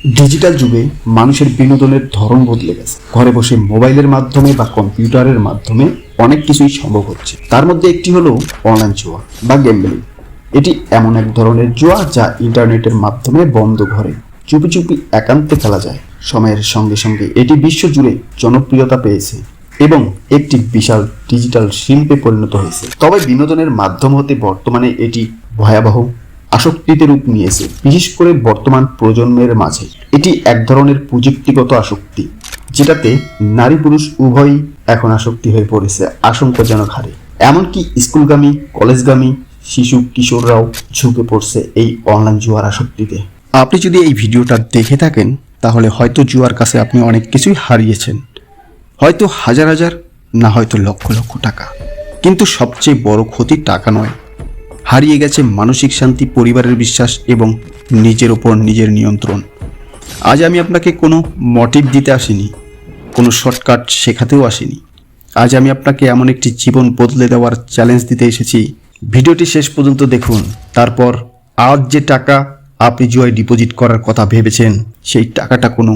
Digital যুগে মানুষের বিনোদনের ধরন বদলে গেছে। ঘরে বসে মোবাইলের মাধ্যমে বা কম্পিউটারের মাধ্যমে অনেক কিছুই সম্ভব হচ্ছে। তার মধ্যে একটি হলো অনলাইন জুয়া বা গ্যাম্বলিং। এটি এমন এক ধরনের জুয়া যা ইন্টারনেটের মাধ্যমে বন্ধ ঘরে চুপি চুপি একান্তে খেলা যায়। সময়ের সঙ্গে সঙ্গে এটি বিশ্বজুড়ে জনপ্রিয়তা পেয়েছে এবং একটি বিশাল ডিজিটাল শিল্পে পরিণত হয়েছে। তবে বিনোদনের মাধ্যম হতে বর্তমানে এটি ভয়াবহ আসক্তিতে রূপ নিয়েছে, বিশেষ করে বর্তমান প্রজন্মের মাঝে। এটি এক ধরনের প্রযুক্তিগত আসক্তি, যেটাতে নারী পুরুষ উভয়ই এখন আসক্তি হয়ে পড়েছে আশঙ্কাজনক হারে। এমনকি স্কুলগামী, কলেজগামী শিশু কিশোররাও ঝুঁকে পড়ছে এই অনলাইন জুয়ার আসক্তিতে। আপনি যদি এই ভিডিওটা দেখে থাকেন তাহলে হয়তো জুয়ার কাছে আপনি অনেক কিছুই হারিয়েছেন, হয়তো হাজার হাজার, না হয়তো লক্ষ লক্ষ টাকা। কিন্তু সবচেয়ে বড় ক্ষতি টাকা নয়, হারিয়ে গেছে মানসিক শান্তি, পরিবারের বিশ্বাস এবং নিজের ওপর নিজের নিয়ন্ত্রণ। আজ আমি আপনাকে কোনো মোটিভ দিতে আসিনি, কোনো শর্টকাট শেখাতেও আসিনি। আজ আমি আপনাকে এমন একটি জীবন বদলে দেওয়ার চ্যালেঞ্জ দিতে এসেছি। ভিডিওটি শেষ পর্যন্ত দেখুন, তারপর আজ যে টাকা আপনি জুয়ায় ডিপোজিট করার কথা ভেবেছেন সেই টাকাটা কোনো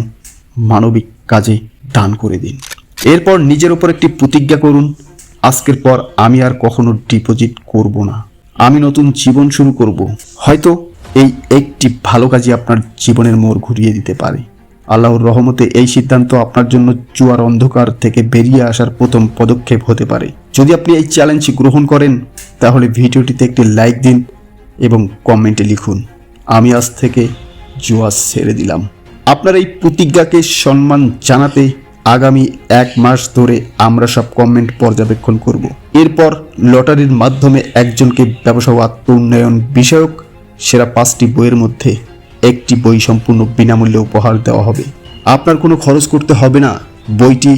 মানবিক কাজে দান করে দিন। এরপর নিজের ওপর একটি প্রতিজ্ঞা করুন, আজকের পর আমি আর কখনো ডিপোজিট করব না, আমি নতুন জীবন শুরু করব। হয়তো এই একটি ভালো কাজই আপনার জীবনের মোড় ঘুরিয়ে দিতে পারে। আল্লাহর রহমতে এই সিদ্ধান্ত আপনার জন্য জুয়ার অন্ধকার থেকে বেরিয়ে আসার প্রথম পদক্ষেপ হতে পারে। যদি আপনি এই চ্যালেঞ্জ গ্রহণ করেন তাহলে ভিডিওটিতে একটি লাইক দিন এবং কমেন্টে লিখুন, আমি আজ থেকে জুয়া ছেড়ে দিলাম। আপনার এই প্রতিজ্ঞাকে সম্মান জানাতে আগামী 1 মাস ধরে আমরা সব কমেন্ট পর্যবেক্ষণ করব। এরপর লটারির মাধ্যমে একজনকে ব্যবসা ও আত্ম উন্নয়ন বিষয়ক সেরা 5টি বইয়ের মধ্যে একটি বই সম্পূর্ণ বিনামূল্যে উপহার দেওয়া হবে। আপনার কোনো খরচ করতে হবে না, বইটি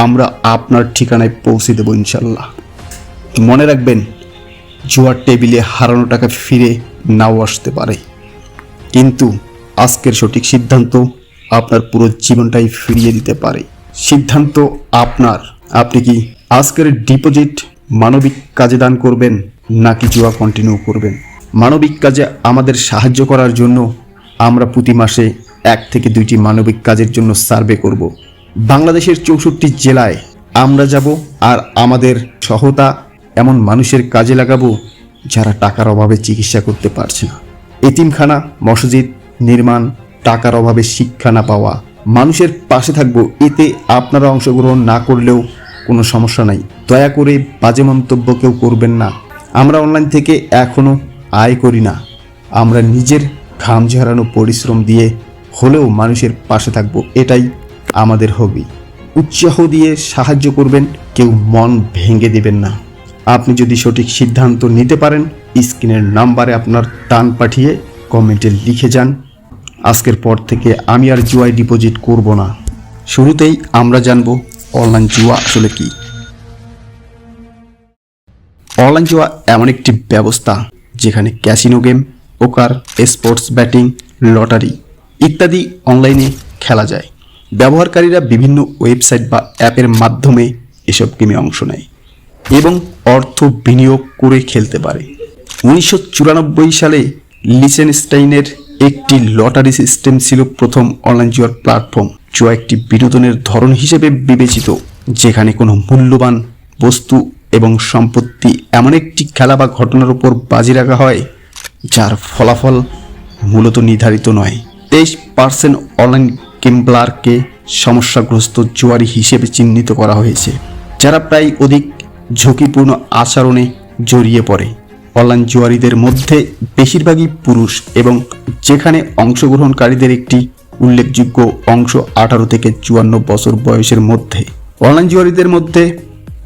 আমরা আপনার ঠিকানায় পৌঁছে দেব ইনশাল্লাহ। মনে রাখবেন, জুয়ার টেবিলে হারানো টাকা ফিরে নাও আসতে পারে, কিন্তু আজকের সঠিক সিদ্ধান্ত আপনার পুরো জীবনটাই ফিরিয়ে দিতে পারে। সিদ্ধান্ত আপনার। আপনি কি আজকের ডিপোজিট মানবিক কাজে দান করবেন নাকি জুয়া কন্টিনিউ করবেন? মানবিক কাজে আমাদের সাহায্য করার জন্য আমরা প্রতি মাসে 1 থেকে 2টি মানবিক কাজের জন্য সার্ভে করব। বাংলাদেশের 64 জেলায় আমরা যাব আর আমাদের সহায়তা এমন মানুষের কাজে লাগাবো যারা টাকার অভাবে চিকিৎসা করতে পারছে না। এতিমখানা, মসজিদ নির্মাণ, টাকার অভাবে শিক্ষা না পাওয়া মানুষের পাশে থাকবো। এতে আপনারা অংশগ্রহণ না করলেও কোনো সমস্যা নাই। দয়া করে বাজে মন্তব্য কেউ করবেন না। আমরা অনলাইন থেকে এখনো আয় করি না, আমরা নিজের ঘাম ঝরানো পরিশ্রম দিয়ে হলেও মানুষের পাশে থাকবো, এটাই আমাদের হবি। উৎসাহ দিয়ে সাহায্য করবেন, কেউ মন ভেঙে দেবেন না। আপনি যদি সঠিক সিদ্ধান্ত নিতে পারেন, স্ক্রিনের নাম্বারে আপনার দান পাঠিয়ে কমেন্টে লিখে যান, আজকের পর থেকে আমি আর জুয়ায় ডিপোজিট করব না। শুরুতেই আমরা জানব অনলাইন জুয়া আসলে কি। অনলাইন জুয়া এমন একটি ব্যবস্থা যেখানে ক্যাসিনো গেম, পোকার, স্পোর্টস ব্যাটিং, লটারি ইত্যাদি অনলাইনে খেলা যায়। ব্যবহারকারীরা বিভিন্ন ওয়েবসাইট বা অ্যাপের মাধ্যমে এসব গেমে অংশ নেয় এবং অর্থ বিনিয়োগ করে খেলতে পারে। 1994 সালে লিচেনস্টাইনের একটি লটারি সিস্টেম ছিল প্রথম অনলাইন জুয়ার প্ল্যাটফর্ম। জুয়া একটি বিনোদনের ধরন হিসেবে বিবেচিত, যেখানে কোনো মূল্যবান বস্তু এবং সম্পত্তি এমন একটি খেলা বা ঘটনার উপর বাজি রাখা হয় যার ফলাফল মূলত নির্ধারিত নয়। 23% অনলাইন গেমব্লারকে সমস্যাগ্রস্ত জুয়ারি হিসেবে চিহ্নিত করা হয়েছে, যারা প্রায় অধিক ঝুঁকিপূর্ণ আচরণে জড়িয়ে পড়ে। অনলাইন জুয়ারিদের মধ্যে বেশিরভাগই পুরুষ এবং যেখানে অংশগ্রহণকারীদের একটি উল্লেখযোগ্য অংশ 18 থেকে 54 বছর বয়সের মধ্যে। অনলাইন জুয়ারিদের মধ্যে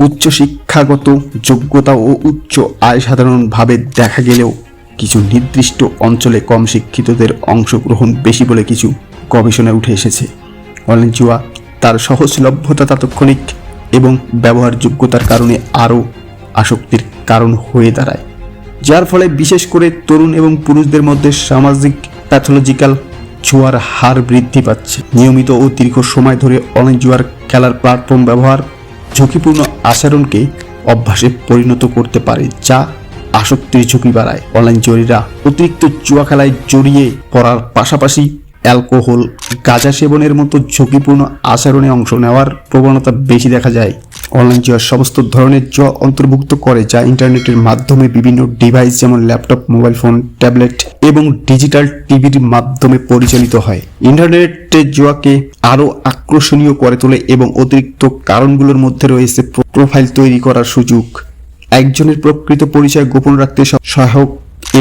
উচ্চ শিক্ষাগত যোগ্যতা ও উচ্চ আয় সাধারণভাবে দেখা গেলেও কিছু নির্দিষ্ট অঞ্চলে কম শিক্ষিতদের অংশগ্রহণ বেশি বলে কিছু গবেষণায় উঠে এসেছে। অনলাইন জুয়া তার সহজলভ্যতা, তাৎক্ষণিক এবং ব্যবহারযোগ্যতার কারণে আরও আসক্তির কারণ হয়ে দাঁড়ায়, যার ফলে বিশেষ করে তরুণ এবং পুরুষদের মধ্যে সামাজিক প্যাথোলজিক্যাল জুয়ার হার বৃদ্ধি পাচ্ছে। নিয়মিত ও দীর্ঘ সময় ধরে অনলাইন জুয়ার খেলার প্ল্যাটফর্ম ব্যবহার ঝুঁকিপূর্ণ আচরণকে অভ্যাসে পরিণত করতে পারে, যা আসক্তির ঝুঁকি বাড়ায়। অনলাইন জুয়ারিরা অতিরিক্ত জুয়া খেলায় জড়িয়ে পড়ার পাশাপাশি অ্যালকোহল, গাঁজা সেবনের মতো ঝুঁকিপূর্ণ আচরণে অংশ নেওয়ার প্রবণতা বেশি দেখা যায়। অনলাইন জুয়া সমস্ত ধরনের জুয়া অন্তর্ভুক্ত করে, যা ইন্টারনেটের মাধ্যমে বিভিন্ন ডিভাইস যেমন ল্যাপটপ, মোবাইল ফোন, ট্যাবলেট এবং ডিজিটাল টিভির মাধ্যমে পরিচালিত হয়। ইন্টারনেটে জুয়াকে আরও আকর্ষণীয় করে তোলে এবং অতিরিক্ত কারণগুলোর মধ্যে রয়েছে প্রোফাইল তৈরি করার সুযোগ, একজনের প্রকৃত পরিচয় গোপন রাখতে সহায়ক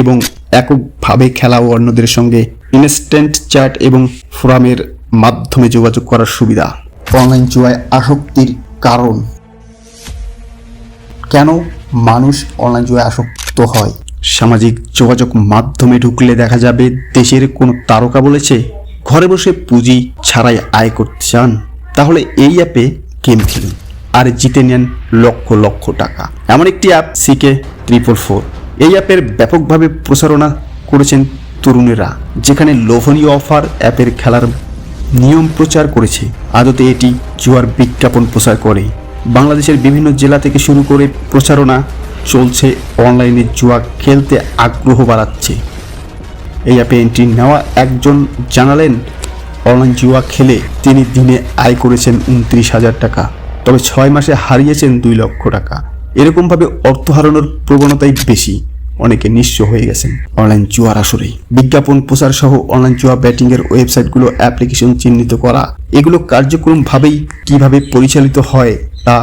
এবং এককভাবে খেলা ও অন্যদের সঙ্গে ইনস্ট্যান্ট চ্যাট এবং ফোরামের মাধ্যমে যোগাযোগ করার সুবিধা। অনলাইন জুয়ায় আসক্তির কারণ, কেন মানুষ অনলাইন জুয়ায় আসক্ত হয়? সামাজিক যোগাযোগ মাধ্যমে ঢুকলে দেখা যাবে দেশের কোনো তারকা বলেছে ঘরে বসে পুঁজি ছাড়াই আয় করতে চান, তাহলে এই অ্যাপে গেম খেলুন আর জিতে নেন লক্ষ লক্ষ টাকা। এমন একটি অ্যাপ CK444। এই অ্যাপের ব্যাপকভাবে প্রচারণা করেছেন তরুণেরা, যেখানে লোভনীয় অফার অ্যাপের খেলার নিয়ম প্রচার করেছে। আদতে এটি জুয়ার বিজ্ঞাপন প্রচার করে। বাংলাদেশের বিভিন্ন জেলা থেকে শুরু করে প্রচারণা চলছে অনলাইনে জুয়া খেলতে আগ্রহ বাড়াচ্ছে। এই অ্যাপে এন্ট্রি নেওয়া একজন জানালেন, অনলাইন জুয়া খেলে তিনি দিনে আয় করেছেন 29,000 টাকা, তবে 6 মাসে হারিয়েছেন 2 লক্ষ টাকা। এরকমভাবে অর্থ হারানোর প্রবণতাই বেশি, অনেকে নিঃস্ব হয়ে গেছেন অনলাইন জুয়ার আসরে। বিজ্ঞাপন প্রচার সহ অনলাইন জুয়া ব্যাটিংয়ের ওয়েবসাইটগুলো অ্যাপ্লিকেশন চিহ্নিত করা, এগুলো কার্যক্রমভাবেই কিভাবে পরিচালিত হয় তা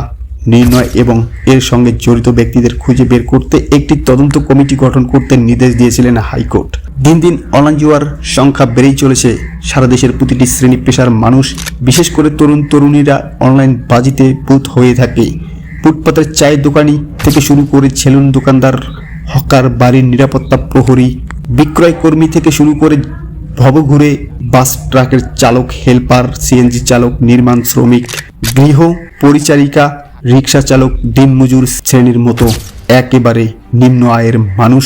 নির্ণয় এবং এর সঙ্গে জড়িত ব্যক্তিদের খুঁজে বের করতে একটি তদন্ত কমিটি গঠন করতে নির্দেশ দিয়েছিলেন হাইকোর্ট। দিন দিন অনলাইন জুয়ার সংখ্যা বেড়েই চলেছে। সারা দেশের প্রতিটি শ্রেণী পেশার মানুষ, বিশেষ করে তরুণ তরুণীরা অনলাইন বাজিতে বুঁদ হয়ে থাকে। ফুটপাতের চায়ের দোকানি থেকে শুরু করে সেলুন দোকানদার, হকার, বাড়ির নিরাপত্তা প্রহরী, বিক্রয় কর্মী থেকে শুরু করে ভবঘুরে বাস ট্রাকের চালক, হেল্পার, CNG চালক, নির্মাণ শ্রমিক, গৃহ পরিচারিকা, রিক্সা চালক, দিনমজুর শ্রেণীর মতো একেবারে নিম্ন আয়ের মানুষ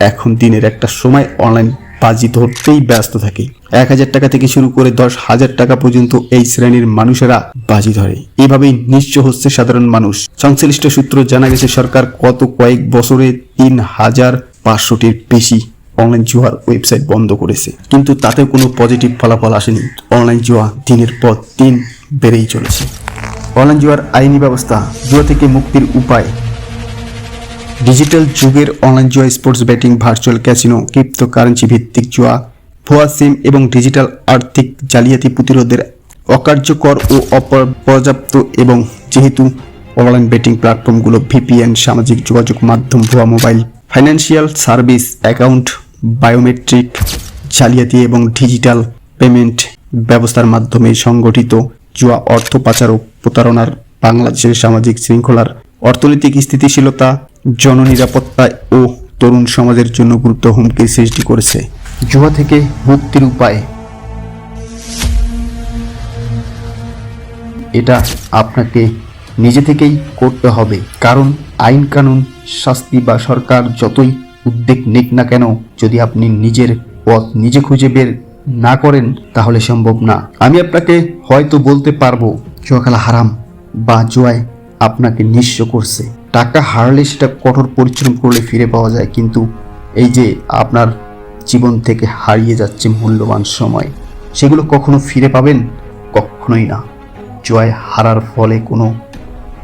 এখন দিনের একটা সময় অনলাইন বাজি ধরতেই ব্যস্ত থাকে। 1,000 টাকা থেকে শুরু করে 10,000 টাকা পর্যন্ত এই শ্রেণীর মানুষেরা বাজি ধরে। এভাবেই নিঃস্ব হচ্ছে সাধারণ মানুষ। সংশ্লিষ্ট সূত্র জানা গেছে, সরকার গত কয়েক বছরে 3,500টির বেশি অনলাইন জুয়ার ওয়েবসাইট বন্ধ করেছে, কিন্তু তাতে কোনো পজিটিভ ফলাফল আসেনি। অনলাইন জুয়া দিনের পর দিন বেড়েই চলেছে। অনলাইন জুয়ার আইনি ব্যবস্থা, জুয়া থেকে মুক্তির উপায়। ডিজিটাল যুগের অনলাইন জুয়া, sports betting, virtual casino, cryptocurrency ভিত্তিক জুয়া, ভুয়া সিম এবং ডিজিটাল আর্থিক জালিয়াতি প্রতিরোধের অকার্যকর ও অপর্যাপ্ত। এবং যেহেতু অনলাইন বেটিং প্ল্যাটফর্মগুলো VPN, সামাজিক যোগাযোগ মাধ্যম, ভুয়া mobile financial service, account biometric জালিয়াতি এবং ডিজিটাল পেমেন্ট ব্যবস্থার মাধ্যমে সংগঠিত জুয়া, অর্থ পাচার ও প্রতারণার বাংলাদেশের সামাজিক শৃঙ্খলার, অর্থনৈতিক স্থিতিশীলতা, জননিরাপত্তা ও তরুণ সমাজের জন্য গুরুত্ব হুমকির সৃষ্টি করেছে। জুয়া থেকে মুক্তির উপায়, এটা আপনাকে নিজে থেকেই করতে হবে। কারণ আইন কানুন, শাস্তি বা সরকার যতই উদ্যোগ নিক না কেন, যদি আপনি নিজের পথ নিজে খুঁজে বের না করেন তাহলে সম্ভব না। আমি আপনাকে হয়তো বলতে পারবো জুয়া খেলা হারাম বা জুয়ায় আপনাকে নিঃস্ব করছে। টাকা হারলে সেটা কঠোর পরিশ্রম করলে ফিরে পাওয়া যায়, কিন্তু এই যে আপনার জীবন থেকে হারিয়ে যাচ্ছে মূল্যবান সময়, সেগুলো কখনো ফিরে পাবেন? কখনোই না। জুয়ায় হারার ফলে কোনো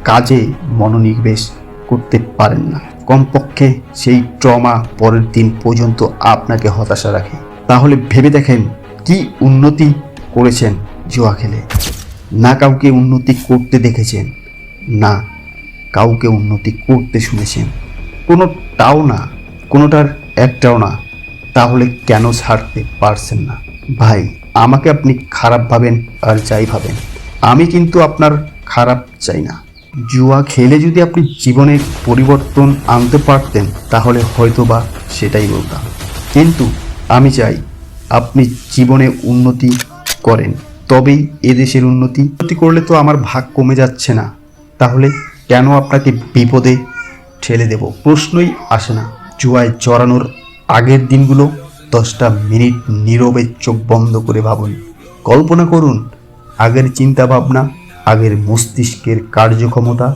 কাজে মনোনিবেশ করতে পারেন না, কমপক্ষে সেই ট্রমা পরের দিন পর্যন্ত আপনাকে হতাশা রাখে। তাহলে ভেবে দেখেন, কি উন্নতি করেছেন জুয়া খেলে? না কাউকে উন্নতি করতে দেখেছেন, না কাউকে উন্নতি করতে শুনেছেন, কোনোটাও না, কোনোটার একটাও না। তাহলে কেন ছাড়তে পারছেন না? ভাই, আমাকে আপনি খারাপ ভাবেন আর যাই ভাবেন, আমি কিন্তু আপনার খারাপ চাই না। জুয়া খেলে যদি আপনি জীবনে পরিবর্তন আনতে পারতেন তাহলে হয়তোবা সেটাই বলতাম, কিন্তু আমি চাই আপনি জীবনে উন্নতি করেন, তবেই এদেশের উন্নতি করলে তো আমার ভাগ কমে যাচ্ছে না, তাহলে কেন আপনাকে বিপদে ঠেলে দেব? প্রশ্নই আসে না। জুয়ায় জড়ানোর আগের দিনগুলো 10টা মিনিট নীরবে চোখ বন্ধ করে ভাবুন। কল্পনা করুন আগের চিন্তা ভাবনা, আগের মস্তিষ্কের কার্যক্ষমতা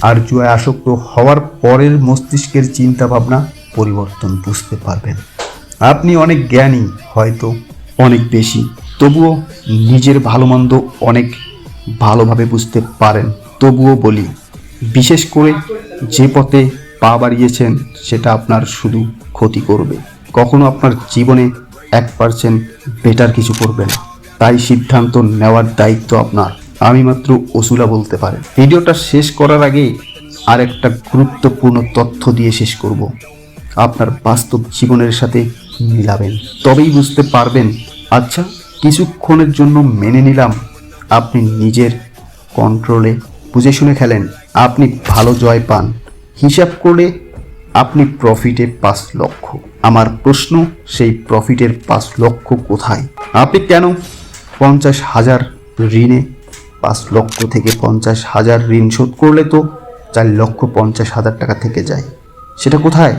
আর জুয়ায় আসক্ত হওয়ার পরের মস্তিষ্কের চিন্তা ভাবনা পরিবর্তন বুঝতে পারবেন। আপনি অনেক জ্ঞানী হয়তো, অনেক বেশি, তবুও নিজের ভালো মন্দ অনেক ভালোভাবে বুঝতে পারেন। তবুও বলি, বিশেষ করে যে পথে পা বাড়িয়েছেন সেটা আপনার শুধু ক্ষতি করবে, কখনো আপনার জীবনে 1% বেটার কিছু করবে না। তাই সিদ্ধান্ত নেওয়ার দায়িত্ব আপনার। আমি মাত্র ওসুলা বলতে পারেন। ভিডিওটা শেষ করার আগে আর একটা গুরুত্বপূর্ণ তথ্য দিয়ে শেষ করব। আপনার বাস্তব জীবনের সাথে মিলাবেন, তবেই বুঝতে পারবেন। আচ্ছা, কিছুক্ষণের জন্য মেনে নিলাম আপনি নিজের কন্ট্রোলে, বুঝে শুনে খেলেন, আপনি ভালো জয় পান। হিসাব করলে আপনি প্রফিটে 5 লক্ষ। আমার প্রশ্ন, সেই প্রফিটের 5 লক্ষ কোথায়? আপনি কেন 50,000 ঋণে 5 লক্ষ থেকে 50,000 ঋণ শোধ করলে তো 4,50,000 টাকা থেকে যায়, সেটা কোথায়?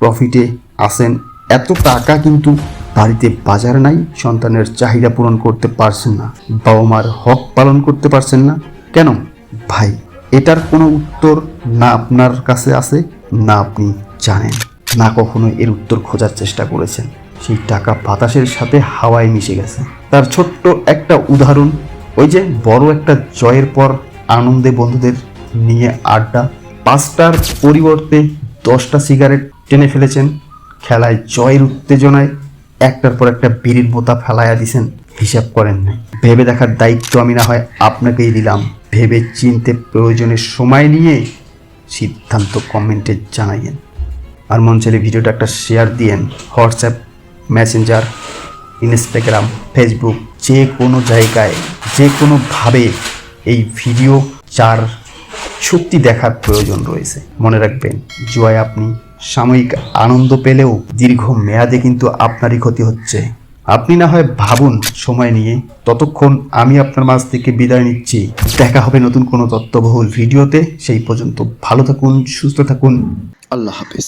প্রফিটে আসেন, এত টাকা কিন্তু বাড়িতে বাজার নাই, সন্তানের চাহিদা পূরণ করতে পারছেন না, বাবা মার হক পালন করতে পারছেন না কেন? ভাই, এটার কোনো উত্তর না আপনার কাছে আছে, না আপনি জানেন, না কখনো এর উত্তর খোঁজার চেষ্টা করেছেন। সেই টাকা বাতাসের সাথে হাওয়ায় মিশে গেছে। তার ছোট্ট একটা উদাহরণ, ওই যে বড় একটা জয়ের পর আনন্দে বন্ধুদের নিয়ে আড্ডা, 5টার পরিবর্তে 10টা সিগারেট টেনে ফেলেছেন। খেলায় জয়ের উত্তেজনায় একটার পর একটা বিড়ির বোতা ফেলাইয়া দিছেন, হিসাব করেন না। ভেবে দেখার দায়িত্ব আমি না হয় আপনাকেই দিলাম। ভেবে চিনতে প্রয়োজনের সময় নিয়ে সিদ্ধান্ত কমেন্টে জানাইয়েন। আর মন চাইলে ভিডিওটা একটা শেয়ার দিয়েন। হোয়াটসঅ্যাপ, মেসেঞ্জার, ইনস্টাগ্রাম, ফেসবুক, যে কোনো জায়গায় যে কোনোভাবে এই ভিডিও চার সত্যি দেখার প্রয়োজন রয়েছে। মনে রাখবেন, জুয়ায় আপনি সাময়িক আনন্দ পেলেও দীর্ঘ মেয়াদে কিন্তু আপনারই ক্ষতি হচ্ছে। আপনি না হয় ভাবুন সময় নিয়ে। ততক্ষণ আমি আপনার মাঝ থেকে বিদায় নিচ্ছি। দেখা হবে নতুন কোনো তথ্যবহুল ভিডিওতে। সেই পর্যন্ত ভালো থাকুন, সুস্থ থাকুন। আল্লাহ হাফেজ।